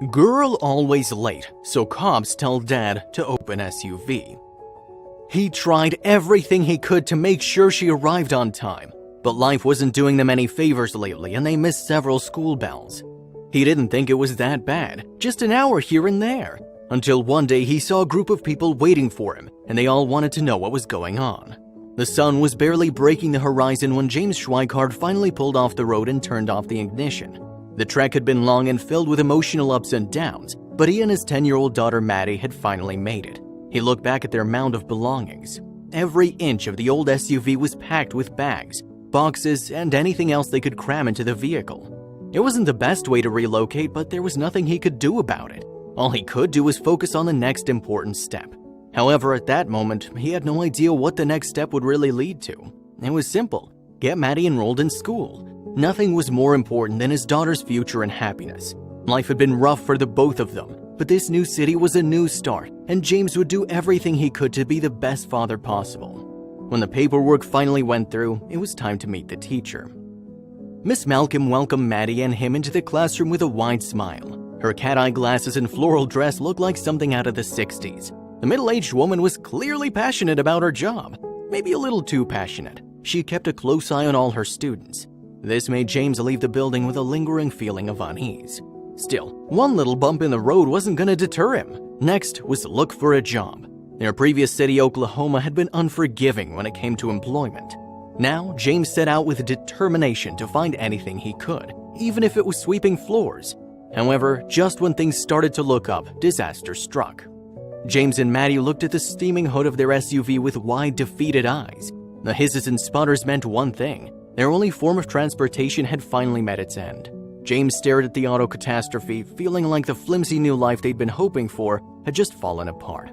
Girl always late, so cops tell dad to open SUV. He tried everything he could to make sure she arrived on time, but life wasn't doing them any favors lately and they missed several school bells. He didn't think it was that bad, just an hour here and there, until one day he saw a group of people waiting for him and they all wanted to know what was going on. The sun was barely breaking the horizon when James Schweikart finally pulled off the road and turned off the ignition. The trek had been long and filled with emotional ups and downs, but he and his 10-year-old daughter Maddie had finally made it. He looked back at their mound of belongings. Every inch of the old SUV was packed with bags, boxes, and anything else they could cram into the vehicle. It wasn't the best way to relocate, but there was nothing he could do about it. All he could do was focus on the next important step. However, at that moment, he had no idea what the next step would really lead to. It was simple: get Maddie enrolled in school. Nothing was more important than his daughter's future and happiness. Life had been rough for the both of them, but this new city was a new start, and James would do everything he could to be the best father possible. When the paperwork finally went through, it was time to meet the teacher. Miss Malcolm welcomed Maddie and him into the classroom with a wide smile. Her cat-eye glasses and floral dress looked like something out of the 60s. The middle-aged woman was clearly passionate about her job, maybe a little too passionate. She kept a close eye on all her students. This made James leave the building with a lingering feeling of unease. Still, one little bump in the road wasn't going to deter him. Next was to look for a job. Their previous city, Oklahoma, had been unforgiving when it came to employment. Now, James set out with determination to find anything he could, even if it was sweeping floors. However, just when things started to look up, disaster struck. James and Maddie looked at the steaming hood of their SUV with wide, defeated eyes. The hisses and sputters meant one thing: their only form of transportation had finally met its end. James stared at the auto catastrophe, feeling like the flimsy new life they'd been hoping for had just fallen apart.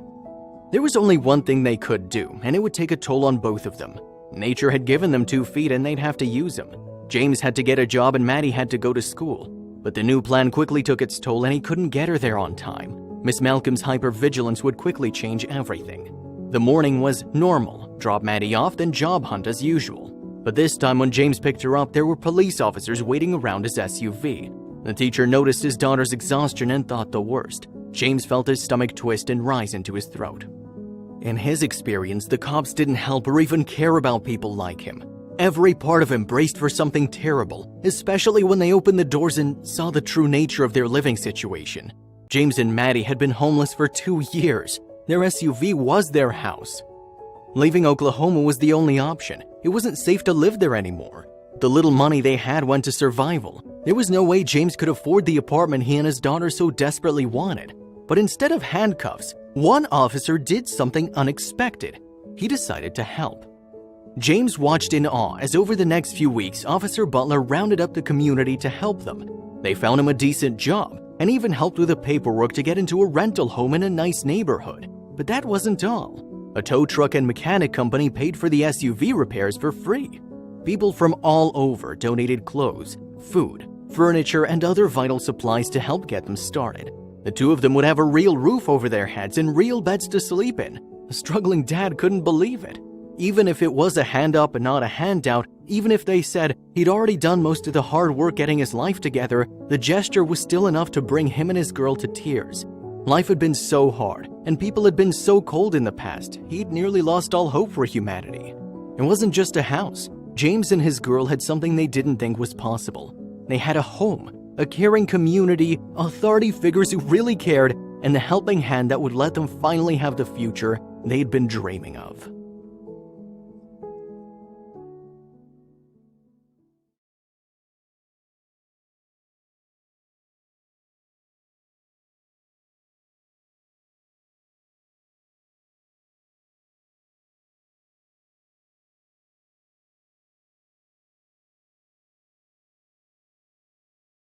There was only one thing they could do, and it would take a toll on both of them. Nature had given them 2 feet and they'd have to use them. James had to get a job and Maddie had to go to school. But the new plan quickly took its toll and he couldn't get her there on time. Miss Malcolm's hypervigilance would quickly change everything. The morning was normal: drop Maddie off, then job hunt as usual. But this time when James picked her up, there were police officers waiting around his SUV. The teacher noticed his daughter's exhaustion and thought the worst. James felt his stomach twist and rise into his throat. In his experience, the cops didn't help or even care about people like him. Every part of him braced for something terrible, especially when they opened the doors and saw the true nature of their living situation. James and Maddie had been homeless for 2 years. Their SUV was their house. Leaving Oklahoma was the only option. It wasn't safe to live there anymore. The little money they had went to survival. There was no way James could afford the apartment he and his daughter so desperately wanted. But instead of handcuffs, one officer did something unexpected. He decided to help. James watched in awe as over the next few weeks, Officer Butler rounded up the community to help them. They found him a decent job and even helped with the paperwork to get into a rental home in a nice neighborhood. But that wasn't all. A tow truck and mechanic company paid for the SUV repairs for free. People from all over donated clothes, food, furniture, and other vital supplies to help get them started. The two of them would have a real roof over their heads and real beds to sleep in. The struggling dad couldn't believe it. Even if it was a hand up and not a handout, even if they said he'd already done most of the hard work getting his life together, the gesture was still enough to bring him and his girl to tears. Life had been so hard, and people had been so cold in the past, he'd nearly lost all hope for humanity. It wasn't just a house. James and his girl had something they didn't think was possible. They had a home, a caring community, authority figures who really cared, and the helping hand that would let them finally have the future they'd been dreaming of.